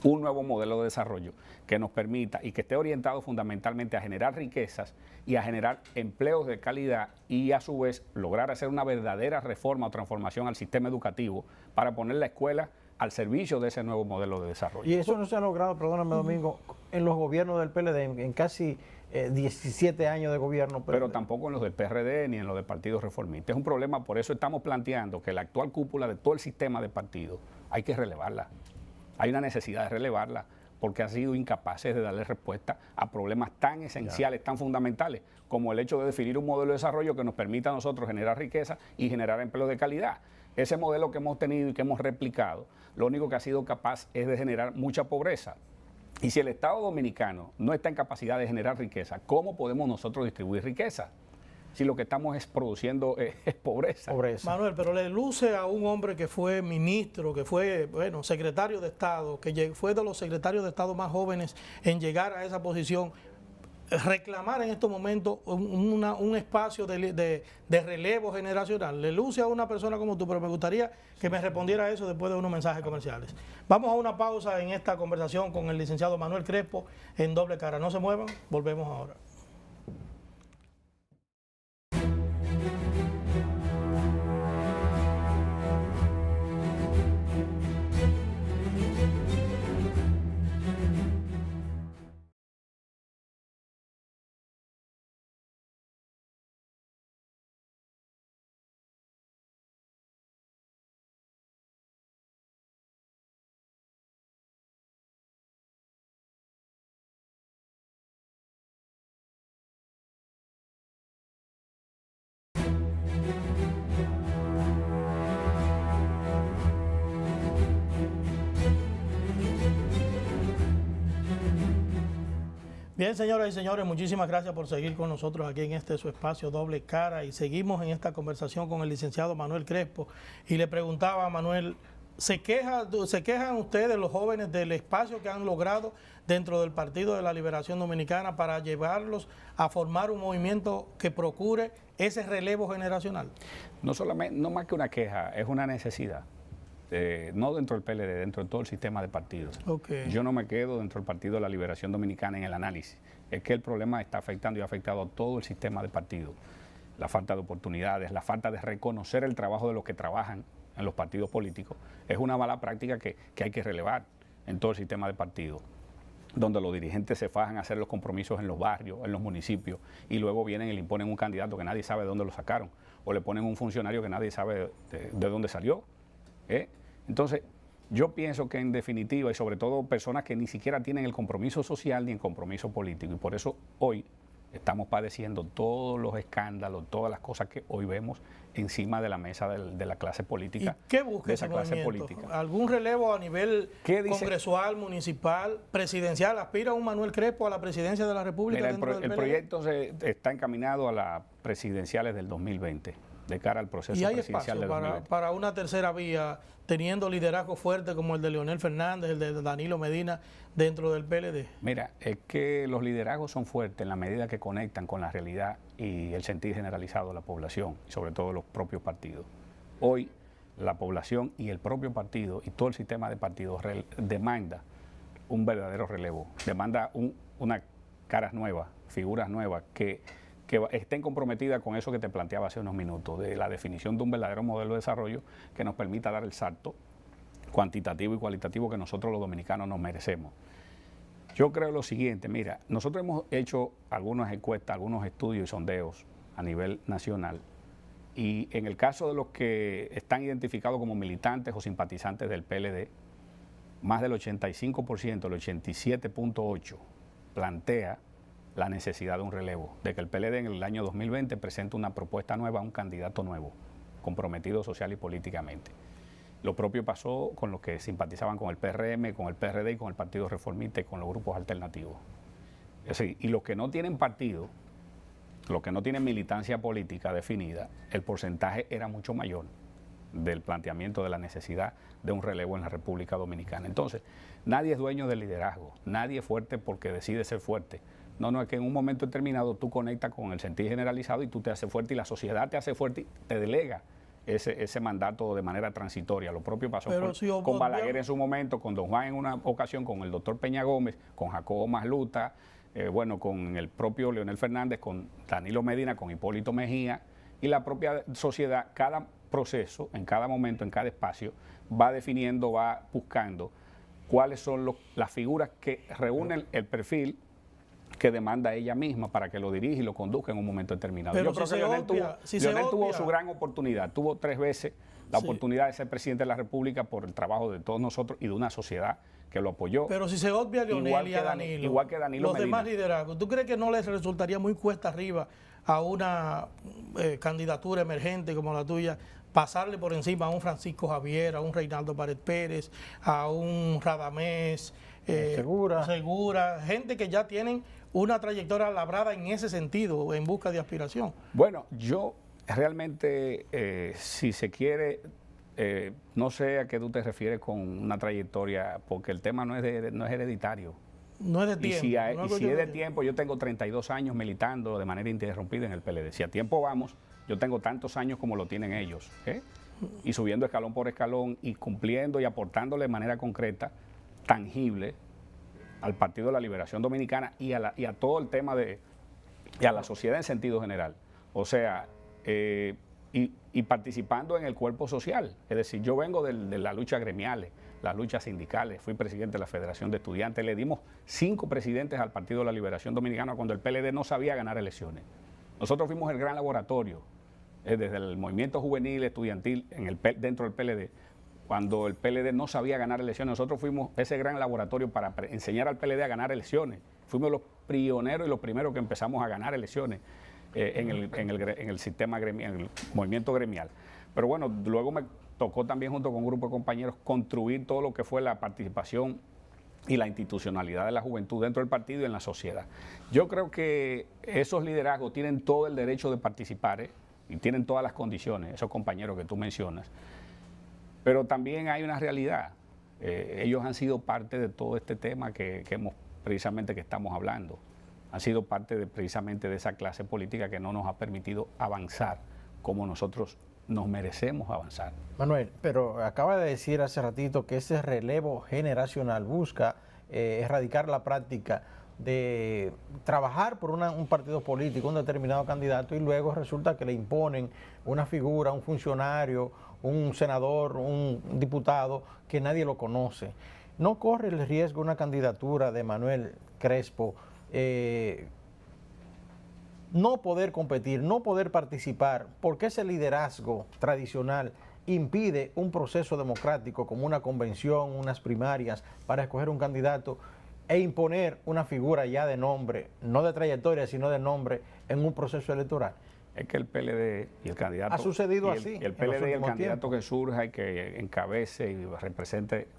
un nuevo modelo de desarrollo que nos permita y que esté orientado fundamentalmente a generar riquezas y a generar empleos de calidad y a su vez lograr hacer una verdadera reforma o transformación al sistema educativo para poner la escuela al servicio de ese nuevo modelo de desarrollo. Y eso no se ha logrado, perdóname Domingo, en los gobiernos del PLD, en casi 17 años de gobierno. Pero tampoco en los del PRD ni en los del Partido Reformista. Es un problema, por eso estamos planteando que la actual cúpula de todo el sistema de partidos hay que relevarla. Hay una necesidad de relevarla porque han sido incapaces de darle respuesta a problemas tan esenciales, tan fundamentales, como el hecho de definir un modelo de desarrollo que nos permita a nosotros generar riqueza y generar empleo de calidad. Ese modelo que hemos tenido y que hemos replicado, lo único que ha sido capaz es de generar mucha pobreza. Y si el Estado dominicano no está en capacidad de generar riqueza, ¿cómo podemos nosotros distribuir riqueza? Si lo que estamos es produciendo es pobreza. Manuel, pero le luce a un hombre que fue ministro, que fue, bueno, secretario de Estado, que fue de los secretarios de Estado más jóvenes en llegar a esa posición, reclamar en estos momentos un espacio de relevo generacional. Le luce a una persona como tú, pero me gustaría que me respondiera eso después de unos mensajes comerciales. Vamos a una pausa en esta conversación con el licenciado Manuel Crespo en Doble Cara. No se muevan, volvemos ahora. Bien, señoras y señores, muchísimas gracias por seguir con nosotros aquí en su espacio Doble Cara, y seguimos en esta conversación con el licenciado Manuel Crespo. Y le preguntaba a Manuel, ¿se quejan ustedes, los jóvenes, del espacio que han logrado dentro del Partido de la Liberación Dominicana para llevarlos a formar un movimiento que procure ese relevo generacional? No más que una queja, es una necesidad. No dentro del PLD, dentro de todo el sistema de partidos. Yo no me quedo dentro del Partido de la Liberación Dominicana en el análisis. Es que el problema está afectando y ha afectado a todo el sistema de partidos. La falta de oportunidades, la falta de reconocer el trabajo de los que trabajan en los partidos políticos, es una mala práctica que hay que relevar en todo el sistema de partidos, donde los dirigentes se fajan a hacer los compromisos en los barrios, en los municipios, y luego vienen y le imponen un candidato que nadie sabe de dónde lo sacaron, o le ponen un funcionario que nadie sabe de dónde salió. Entonces, yo pienso que en definitiva, y sobre todo personas que ni siquiera tienen el compromiso social ni el compromiso político, y por eso hoy estamos padeciendo todos los escándalos, todas las cosas que hoy vemos encima de la mesa de la clase política. ¿Y qué busca ese movimiento? ¿Algún relevo a nivel congresual, municipal, presidencial? ¿Aspira un Manuel Crespo a la presidencia de la República? Mira, el proyecto está encaminado a las presidenciales del 2020. De cara al proceso presidencial del 2020. Para una tercera vía, teniendo liderazgo fuerte como el de Leonel Fernández, el de Danilo Medina dentro del PLD? Mira, es que los liderazgos son fuertes en la medida que conectan con la realidad y el sentir generalizado de la población, y sobre todo los propios partidos. Hoy la población y el propio partido y todo el sistema de partidos demanda un verdadero relevo, demanda unas caras nuevas, figuras nuevas que que estén comprometidas con eso que te planteaba hace unos minutos, de la definición de un verdadero modelo de desarrollo que nos permita dar el salto cuantitativo y cualitativo que nosotros los dominicanos nos merecemos. Yo creo lo siguiente, mira, nosotros hemos hecho algunas encuestas, algunos estudios y sondeos a nivel nacional, y en el caso de los que están identificados como militantes o simpatizantes del PLD, más del 85%, el 87.8%, plantea la necesidad de un relevo, de que el PLD en el año 2020 presente una propuesta nueva, un candidato nuevo, comprometido social y políticamente. Lo propio pasó con los que simpatizaban con el PRM, con el PRD y con el Partido Reformista y con los grupos alternativos. Es decir, y los que no tienen partido, los que no tienen militancia política definida, el porcentaje era mucho mayor del planteamiento de la necesidad de un relevo en la República Dominicana. Entonces, nadie es dueño del liderazgo, nadie es fuerte porque decide ser fuerte. No, es que en un momento determinado tú conectas con el sentir generalizado y tú te haces fuerte y la sociedad te hace fuerte y te delega ese mandato de manera transitoria. Lo propio pasó con Balaguer en su momento, con Don Juan en una ocasión, con el doctor Peña Gómez, con Jacobo Masluta, con el propio Leonel Fernández, con Danilo Medina, con Hipólito Mejía, y la propia sociedad, cada proceso, en cada momento, en cada espacio, va definiendo, va buscando cuáles son las figuras que reúnen el perfil que demanda ella misma para que lo dirija y lo conduzca en un momento determinado. Pero yo creo que Leonel tuvo su gran oportunidad, tuvo 3 veces la oportunidad de ser presidente de la República por el trabajo de todos nosotros y de una sociedad que lo apoyó. Pero si se obvia a Leonel y a Danilo, igual que Danilo los Medina, demás liderazgos, ¿tú crees que no les resultaría muy cuesta arriba a una candidatura emergente como la tuya pasarle por encima a un Francisco Javier, a un Reinaldo Pared Pérez, a un Radamés, Segura, gente que ya tienen una trayectoria labrada en ese sentido, en busca de aspiración? Bueno, yo realmente, si se quiere, no sé a qué tú te refieres con una trayectoria, porque el tema no es hereditario. No es de tiempo. Y si es de tiempo, yo tengo 32 años militando de manera ininterrumpida en el PLD. Si a tiempo vamos, yo tengo tantos años como lo tienen ellos. Y subiendo escalón por escalón y cumpliendo y aportándole de manera concreta, tangible, al Partido de la Liberación Dominicana y a todo el tema y a la sociedad en sentido general. O sea, y participando en el cuerpo social. Es decir, yo vengo de las luchas gremiales, las luchas sindicales, fui presidente de la Federación de Estudiantes, le dimos 5 presidentes al Partido de la Liberación Dominicana cuando el PLD no sabía ganar elecciones. Nosotros fuimos el gran laboratorio, desde el movimiento juvenil, estudiantil, dentro del PLD, cuando el PLD no sabía ganar elecciones. Nosotros fuimos ese gran laboratorio para enseñar al PLD a ganar elecciones. Fuimos los pioneros y los primeros que empezamos a ganar elecciones en el sistema gremial, en el movimiento gremial. Pero bueno, luego me tocó también junto con un grupo de compañeros construir todo lo que fue la participación y la institucionalidad de la juventud dentro del partido y en la sociedad. Yo creo que esos liderazgos tienen todo el derecho de participar y tienen todas las condiciones, esos compañeros que tú mencionas. Pero también hay una realidad. Ellos han sido parte de todo este tema que estamos hablando. Han sido parte precisamente de esa clase política que no nos ha permitido avanzar como nosotros nos merecemos avanzar. Manuel, pero acaba de decir hace ratito que ese relevo generacional busca erradicar la práctica de trabajar por un partido político, un determinado candidato, y luego resulta que le imponen una figura, un funcionario, un senador, un diputado que nadie lo conoce. ¿No corre el riesgo una candidatura de Manuel Crespo no poder competir, no poder participar, porque ese liderazgo tradicional impide un proceso democrático como una convención, unas primarias para escoger un candidato e imponer una figura ya de nombre, no de trayectoria, sino de nombre en un proceso electoral? Es que el PLD y el candidato... Ha sucedido así. El PLD y el candidato que surja y que encabece y represente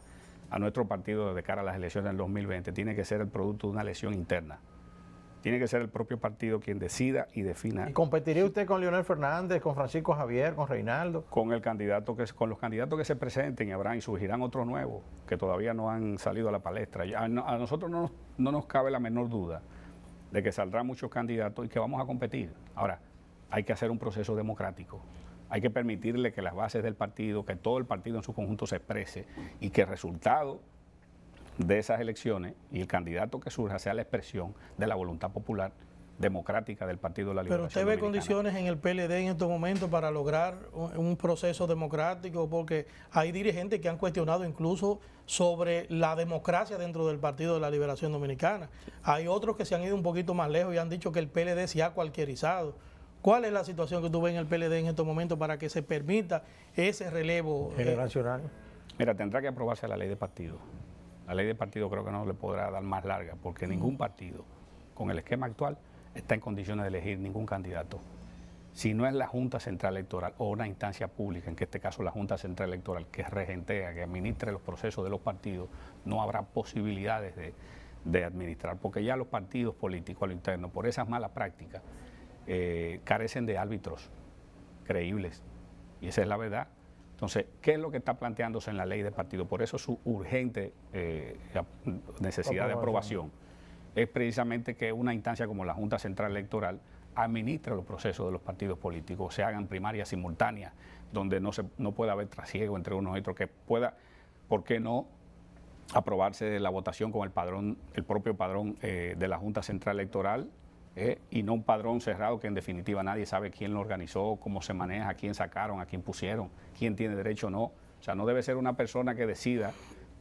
a nuestro partido de cara a las elecciones del 2020 tiene que ser el producto de una elección interna. Tiene que ser el propio partido quien decida y defina. ¿Y competiría usted con Leonel Fernández, con Francisco Javier, con Reinaldo? Con los candidatos que se presenten y surgirán otros nuevos que todavía no han salido a la palestra. A nosotros no nos cabe la menor duda de que saldrán muchos candidatos y que vamos a competir. Ahora, hay que hacer un proceso democrático. Hay que permitirle que las bases del partido, que todo el partido en su conjunto se exprese y que el resultado de esas elecciones y el candidato que surja sea la expresión de la voluntad popular democrática del Partido de la Pero Liberación usted ve Dominicana. condiciones en el PLD en estos momentos para lograr un proceso democrático, porque hay dirigentes que han cuestionado incluso sobre la democracia dentro del Partido de la Liberación Dominicana. Hay otros que se han ido un poquito más lejos y han dicho que el PLD se ha cualquierizado. ¿Cuál es la situación que tú ves en el PLD en estos momentos para que se permita ese relevo generacional? Mira, tendrá que aprobarse la ley de partido. La ley de partido creo que no le podrá dar más larga, porque ningún partido con el esquema actual está en condiciones de elegir ningún candidato. Si no es la Junta Central Electoral o una instancia pública, en este caso la Junta Central Electoral, que regentea, que administre los procesos de los partidos, no habrá posibilidades de administrar, porque ya los partidos políticos a lo interno, por esas malas prácticas, carecen de árbitros creíbles, y esa es la verdad. Entonces, ¿qué es lo que está planteándose en la ley de partido? Por eso su urgente necesidad de aprobación es precisamente que una instancia como la Junta Central Electoral administre los procesos de los partidos políticos, se hagan primarias simultáneas, donde no pueda haber trasiego entre unos y otros, que pueda, ¿por qué no?, aprobarse la votación con el propio padrón de la Junta Central Electoral, y no un padrón cerrado que en definitiva nadie sabe quién lo organizó, cómo se maneja, a quién sacaron, a quién pusieron, quién tiene derecho o no. O sea, no debe ser una persona que decida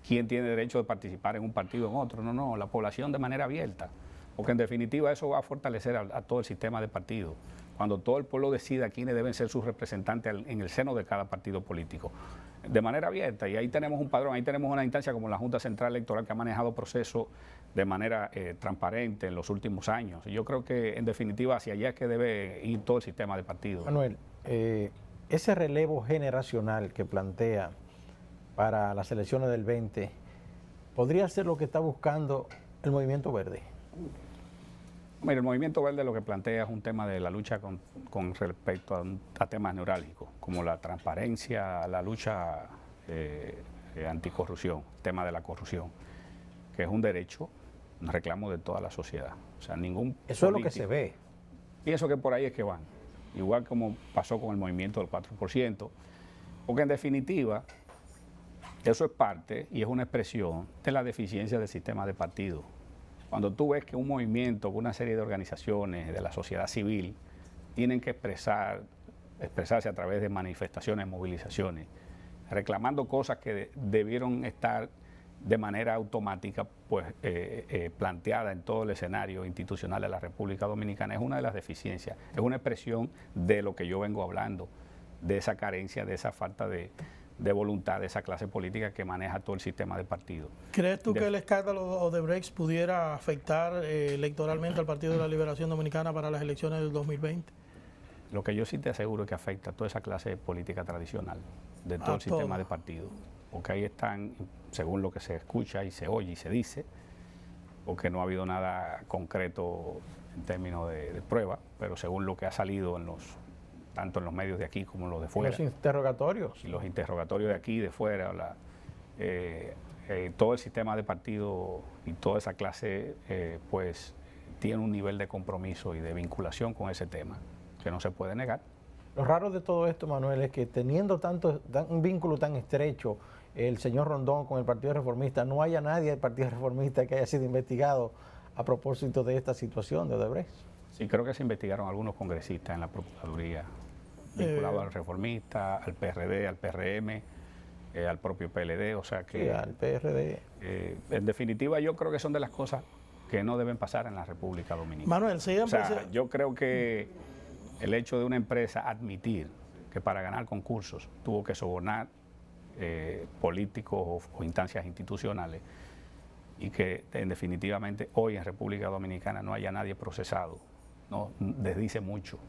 quién tiene derecho de participar en un partido o en otro. No, la población de manera abierta. Porque en definitiva eso va a fortalecer a todo el sistema de partidos. Cuando todo el pueblo decida quiénes deben ser sus representantes en el seno de cada partido político. De manera abierta, y ahí tenemos un padrón, ahí tenemos una instancia como la Junta Central Electoral que ha manejado procesos de manera transparente en los últimos años. Y yo creo que en definitiva hacia allá es que debe ir todo el sistema de partidos. Manuel, ese relevo generacional que plantea para las elecciones del 20, ¿podría ser lo que está buscando el Movimiento Verde? Mira, el Movimiento Verde lo que plantea es un tema de la lucha con respecto a temas neurálgicos, como la transparencia, la lucha anticorrupción, tema de la corrupción, que es un derecho, un reclamo de toda la sociedad. O sea, ningún Eso político, es lo que se ve. Pienso que por ahí es que van, igual como pasó con el movimiento del 4%, porque en definitiva eso es parte y es una expresión de la deficiencia del sistema de partidos. Cuando tú ves que un movimiento, una serie de organizaciones de la sociedad civil tienen que expresarse a través de manifestaciones, movilizaciones, reclamando cosas que debieron estar de manera automática pues, planteada en todo el escenario institucional de la República Dominicana, es una de las deficiencias, es una expresión de lo que yo vengo hablando, de esa carencia, de esa falta de voluntad de esa clase política que maneja todo el sistema de partido. ¿Crees tú que el escándalo Odebrecht pudiera afectar electoralmente al Partido de la Liberación Dominicana para las elecciones del 2020? Lo que yo sí te aseguro es que afecta a toda esa clase política tradicional de todo el sistema de partido, porque ahí están, según lo que se escucha y se oye y se dice, porque no ha habido nada concreto en términos de prueba, pero según lo que ha salido tanto en los medios de aquí como en los de fuera. Los interrogatorios. Y los interrogatorios de aquí y de fuera, todo el sistema de partido y toda esa clase, pues, tiene un nivel de compromiso y de vinculación con ese tema que no se puede negar. Lo raro de todo esto, Manuel, es que teniendo un vínculo tan estrecho el señor Rondón con el Partido Reformista, no haya nadie del Partido Reformista que haya sido investigado a propósito de esta situación de Odebrecht. Sí, creo que se investigaron algunos congresistas en la Procuraduría vinculados al Reformista, al PRD, al PRM, al propio PLD, o sea que... Sí, al PRD. En definitiva, yo creo que son de las cosas que no deben pasar en la República Dominicana. Manuel, siempre... O sea, yo creo que el hecho de una empresa admitir que para ganar concursos tuvo que sobornar políticos o instancias institucionales y que definitivamente hoy en República Dominicana no haya nadie procesado, no desdice mucho,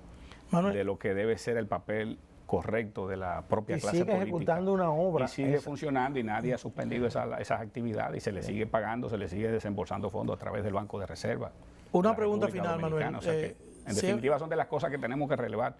Manuel, de lo que debe ser el papel correcto de la propia clase política. Y sigue ejecutando una obra. Y sigue funcionando y nadie ha suspendido esas actividades y se le sigue pagando, se le sigue desembolsando fondos a través del Banco de Reserva. Una pregunta final, Manuel. O sea que, en definitiva son de las cosas que tenemos que relevar.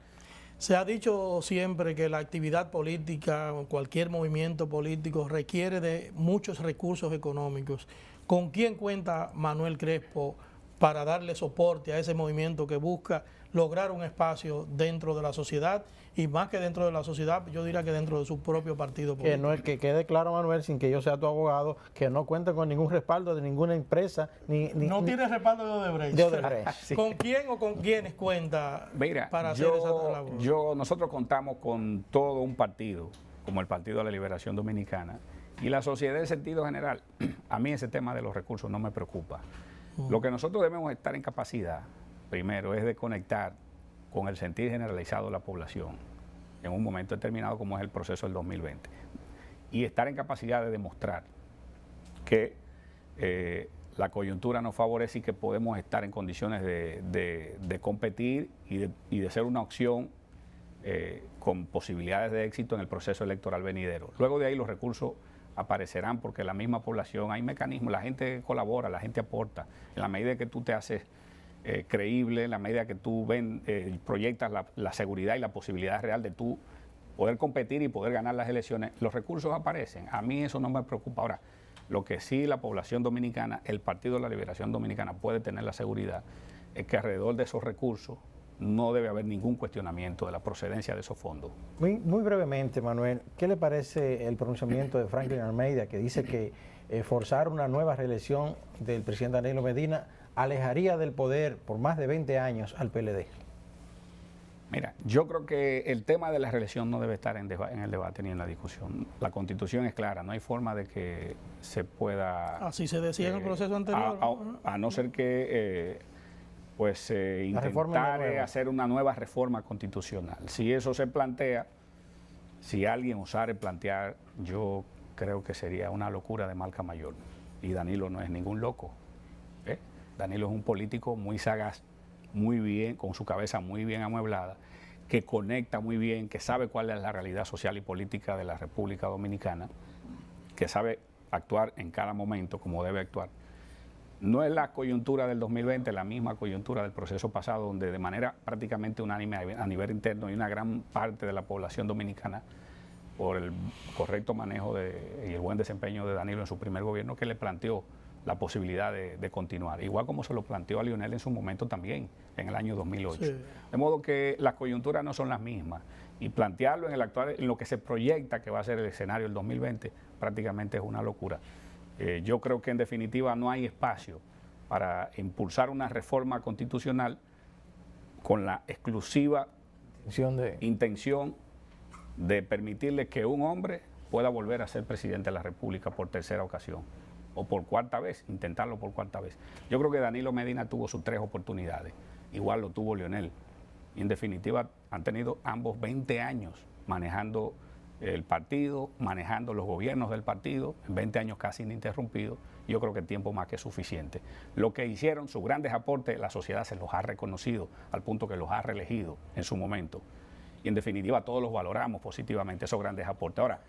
Se ha dicho siempre que la actividad política, cualquier movimiento político requiere de muchos recursos económicos. ¿Con quién cuenta Manuel Crespo para darle soporte a ese movimiento que busca lograr un espacio dentro de la sociedad y más que dentro de la sociedad, yo diría que dentro de su propio partido político. Que no es que quede claro, Manuel, sin que yo sea tu abogado, que no cuenta con ningún respaldo de ninguna empresa. No tiene respaldo de Odebrecht. De Odebrecht, sí. ¿Con quién o con quiénes cuenta para hacer esa labor? Nosotros contamos con todo un partido, como el Partido de la Liberación Dominicana, y la sociedad en sentido general. A mí ese tema de los recursos no me preocupa. Lo que nosotros debemos estar en capacidad, primero, es de conectar con el sentir generalizado de la población en un momento determinado como es el proceso del 2020 y estar en capacidad de demostrar que la coyuntura nos favorece y que podemos estar en condiciones de competir y de ser una opción con posibilidades de éxito en el proceso electoral venidero. Luego de ahí los recursos aparecerán porque la misma población, hay mecanismos, la gente colabora, la gente aporta. En la medida que tú te haces creíble, en la medida que tú proyectas la seguridad y la posibilidad real de tú poder competir y poder ganar las elecciones, los recursos aparecen. A mí eso no me preocupa. Ahora, lo que sí la población dominicana, el Partido de la Liberación Dominicana puede tener la seguridad es que alrededor de esos recursos no debe haber ningún cuestionamiento de la procedencia de esos fondos. Muy brevemente, Manuel, ¿qué le parece el pronunciamiento de Franklin Almeida que dice que forzar una nueva reelección del presidente Danilo Medina alejaría del poder por más de 20 años al PLD? Mira, yo creo que el tema de la reelección no debe estar en el debate ni en la discusión. La Constitución es clara, no hay forma de que se pueda... Así se decía en el proceso anterior. A no ser que intentar hacer una nueva reforma constitucional. Si eso se plantea, si alguien osara plantear, yo creo que sería una locura de marca mayor. Y Danilo no es ningún loco. Danilo es un político muy sagaz, muy bien, con su cabeza muy bien amueblada, que conecta muy bien, que sabe cuál es la realidad social y política de la República Dominicana, que sabe actuar en cada momento como debe actuar. No es la coyuntura del 2020, la misma coyuntura del proceso pasado, donde de manera prácticamente unánime a nivel interno y una gran parte de la población dominicana, por el correcto manejo y el buen desempeño de Danilo en su primer gobierno, que le planteó la posibilidad de continuar, igual como se lo planteó a Lionel en su momento también, en el año 2008. Sí. De modo que las coyunturas no son las mismas, y plantearlo en el actual, en lo que se proyecta que va a ser el escenario del 2020, prácticamente es una locura. Yo creo que en definitiva no hay espacio para impulsar una reforma constitucional con la exclusiva intención de permitirle que un hombre pueda volver a ser presidente de la República por tercera ocasión o por cuarta vez, intentarlo por cuarta vez. Yo creo que Danilo Medina tuvo sus 3 oportunidades, igual lo tuvo Lionel, y en definitiva han tenido ambos 20 años manejando el partido, manejando los gobiernos del partido, en 20 años casi ininterrumpidos. Yo creo que el tiempo más que suficiente. Lo que hicieron, sus grandes aportes, la sociedad se los ha reconocido al punto que los ha reelegido en su momento. Y en definitiva todos los valoramos positivamente, esos grandes aportes. Ahora,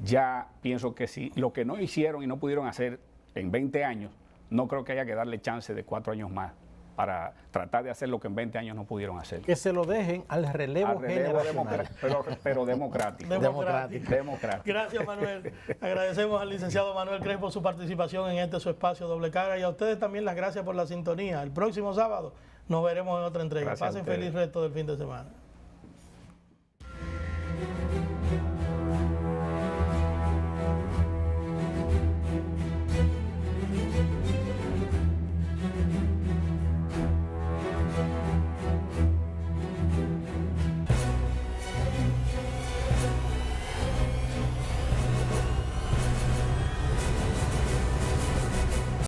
ya pienso que si lo que no hicieron y no pudieron hacer en 20 años, no creo que haya que darle chance de 4 años más para tratar de hacer lo que en 20 años no pudieron hacer. Que se lo dejen al relevo generacional. Pero democrático. Democrático. Gracias, Manuel. Agradecemos al licenciado Manuel Crespo su participación en su espacio Doble Cara, y a ustedes también las gracias por la sintonía. El próximo sábado nos veremos en otra entrega. Pasen feliz resto del fin de semana.